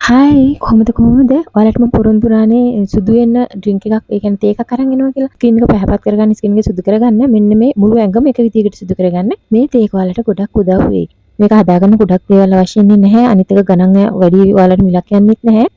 Hi කොහොමද? ඔයාලට මම පොරොන්දු වුණානේ සුදු වෙන්න ඩ්‍රින්ක් එකක් ඒ කියන්නේ තේ එකක් අරන් එනවා කියලා. ස්කින් එක පැහැපත් කරගන්න, ස්කින් එක සුදු කරගන්න මෙන්න මේ මුළු ඇඟම එක විදිහකට සුදු කරගන්න. මේ තේ එක ඔයාලට ගොඩක් උදව් වෙයි. මේක හදාගන්න ගොඩක් දේවල් අවශ්‍ය වෙන්නේ නැහැ. අනිත් එක ගණන් වැඩි ඔයාලට මිලක් යන්නෙත් නැහැ.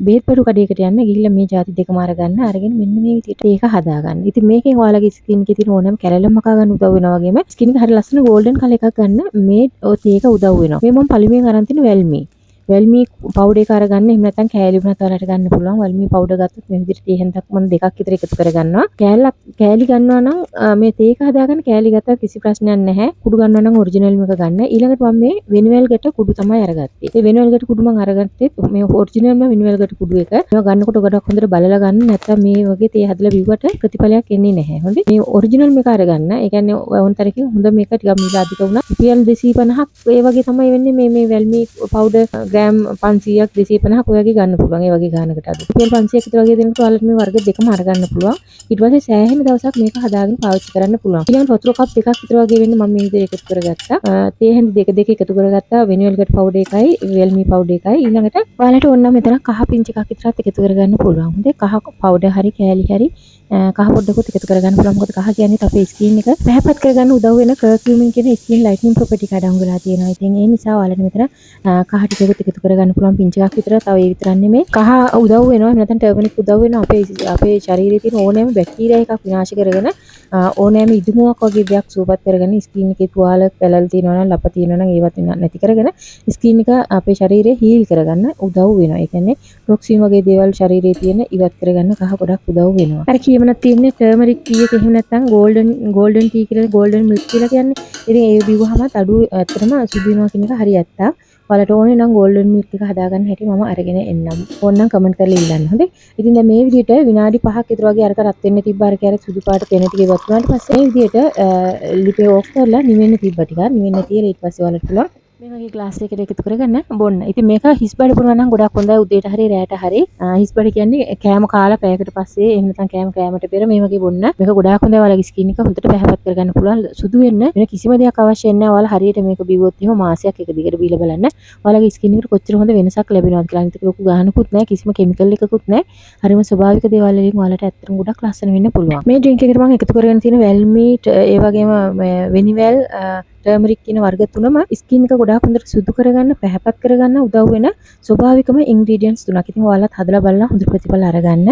බේත් බඩු කඩේකට යන්න ගිහිල්ලා මේ ಜಾති දෙකම අරගන්න. අරගෙන මෙන්න මේ විදිහට ඒක හදාගන්න. ඉතින් මේකෙන් ඔයාලගේ ස්කින් එකේ තියෙන ඕනෑම කැරැල්ල මකා ගන්න උදව් වෙනවා වගේම ස්කින් එක හරිය ලස්සන ගෝල්ඩන් කලර් එකක් ගන්න මේ තේ එක උදව් වෙනවා. මේ මම පළමුවෙන් අරන් තියෙන වැල්මී වැල්මී පවුඩර් එක අරගන්න. එහෙම නැත්නම් කෑලි වුණත් ඔයාලට ගන්න පුළුවන්. වැල්මී පවුඩර් ගත්තොත් මේ විදිහට තේ හැන්දක් මම දෙකක් විතර එකතු කරගන්නවා. කෑලි ගන්නවා නම් මේ තේ එක හදාගන්න කෑලි ගත්තා කිසි ප්‍රශ්නයක් නැහැ. කුඩු ගන්නවා නම් ඔරිජිනල් එක ගන්න. ඊළඟට මම මේ වෙනිවැල් ගැට කුඩු තමයි අරගත්තේ. මේ වෙනිවැල් ගැට කුඩු මම අරගත්තේ මේ ඔරිජිනල්ම වෙනිවැල් ගැට කුඩු එක. මේවා ගන්නකොට ගොඩක් හොඳට බලලා ගන්න. නැත්නම් මේ වගේ තේ හදලා බිව්වට ප්‍රතිඵලයක් එන්නේ නැහැ. හොඳේ. මේ ඔරිජිනල් මේක අරගන්න. ඒ කියන්නේ වොන්තරකින් හොඳ මේක ටිකක් මිල අධික වුණා. රුපියල් 250ක් ඒ වගේ තමයි වෙන්නේ මේ වැල්මී පවුඩර් ග්‍රෑම් 500ක් 250ක් ඔය වගේ ගන්න පුළුවන්. ඒ වගේ ගානකට අද. රුපියල් 500ක් විතර වගේ දෙනකොට ඔයාලට මේ වර්ග දෙකම අරගන්න පුළුවන්. ඊට පස්සේ සෑහෙන දවසක් මේක හදාගෙන පාවිච්චි කරන්න පුළුවන්. ඊළඟට වතුර කප් දෙකක් විතර වගේ වෙන්නේ මම මේ විදිහට එකතු කරගත්තා. තේ හැඳි දෙක එකතු කරගත්තා. වෙනිවල් ගැට පවුඩර් එකයි වෙල්මී පවුඩර් එකයි. ඊළඟට ඔයාලට ඕන නම් මෙතන කහ පිංච එකක් විතරත් එකතු කරගන්න පුළුවන්. හොඳේ කහ පවුඩර් හරි කෑලි හරි කහ පොඩ්ඩකුත් එකතු කරගන්න පුළුවන්. මොකද කහ කියන්නේ අපේ ස්කින් එක පැහැපත් කරගන්න උදව් වෙන කර්කියුමින් කියන ස්කින් ලයිටනින් ප්‍රොපර්ටි එක අඩංගු වෙලා තියෙනවා. ඉතින් ඒ නිසා ඔයාලට මෙතන කහ ටිකකුත් එකතු කරගන්න පුළුවන් පිංච එකක් විතර. තව ඒ විතරක් නෙමෙයි කහ උදව් වෙනවා. එහෙම නැත්නම් ටර්මරික් උදව් වෙනවා අපේ ශරීරයේ තියෙන ඕනෑම බැක්ටීරියා එකක් විනාශ කරගෙන ඕනෑම ඉදුමුවක් වගේ දෙයක් සුවපත් කරගෙන ස්කින් එකේ තුවාල පැලල් තියෙනවා නම් ලප තියෙනවා නම් ඒවත් නැති කරගෙන ස්කින් එක අපේ ශරීරය හීල් කරගන්න උදව් වෙනවා. ඒ කියන්නේ ටොක්සින් වගේ දේවල් ශරීරයේ තියෙන ඉවත් කරගන්න කහ ගොඩක් උදව් වෙනවා. අර කියමනක් තියෙන්නේ ටර්මරික් ටී එක එහෙම නැත්නම් ගෝල්ඩන් ටී කියලා ගෝල්ඩන් මිල්ක් කියලා කියන්නේ. ඉතින් ඒ බිව්වහමත් අඩු ඇත්තටම සුදු වෙනවා කියන එක හරි ඇත්ත. ඔයාලට ඕනේ නම් ගෝල්ඩන් මිල්ක් එක හදාගන්න හැටි මම අරගෙන එන්නම්. ඕනනම් කමෙන්ට් කරලා ඉල්ලන්න. හොඳේ. ඉතින් දැන් මේ විදිහට විනාඩි 5ක් විතර වගේ අරක රත් වෙන්න තිබ්බ අර කැරක් සුදු පාට පෙන ටික ඉවත් වුණාට පස්සේ මේ විදිහට ලිපේ ඕෆ් කරලා නිවෙන්න තිබ්බ ටිකක්. නිවෙන්න තියලා ඊට පස්සේ ඔයාලට පුළුවන් මේ වගේ ග්ලාස් එකකට එකතු කරගන්න බොන්න. ඉතින් මේක හිස් බඩ පුරනවා නම් ගොඩක් හොඳයි උදේට හරි රැයට හරි. හිස් බඩ කියන්නේ කෑම කාලා පැයකට පස්සේ එහෙම නැත්නම් කෑමට පෙර මේ වගේ බොන්න. මේක ගොඩාක් හොඳයි ඔයාලගේ ස්කින් එක හොඳට පැහැපත් කරගන්න පුළුවන්. සුදු වෙන්න වෙන කිසිම දෙයක් අවශ්‍ය නැහැ. ඔයාලා හරියට මේක බිව්වොත් එහෙම මාසයක් එක දිගට බීලා බලන්න. ඔයාලගේ ස්කින් එකට කොච්චර හොඳ වෙනසක් ලැබෙනවද කියලා. අනිත් ලොකු ගානකුත් නැහැ. කිසිම කෙමිකල් එකකුත් නැහැ. හරිම ස්වභාවික දේවල් වලින් ඔයාලට ඇත්තටම ගොඩක් ලස්සන වෙන්න පුළුවන්. මේ ඩ්‍රින්ක් එකට මම එකතු කරගෙන තියෙන වැල්මීට් ඒ වගේම වෙනිවැල් ටර්මරික් කියන වර්ග තුනම ස්කින් එක ගොඩාක් හොඳට සුදු කරගන්න පැහැපත් කරගන්න උදව් වෙන ස්වභාවිකම ඉන්ග්‍රීඩියන්ට්ස් තුනක්. ඉතින් ඔයාලත් හදලා බලලා හොඳ ප්‍රතිඵල අරගන්න.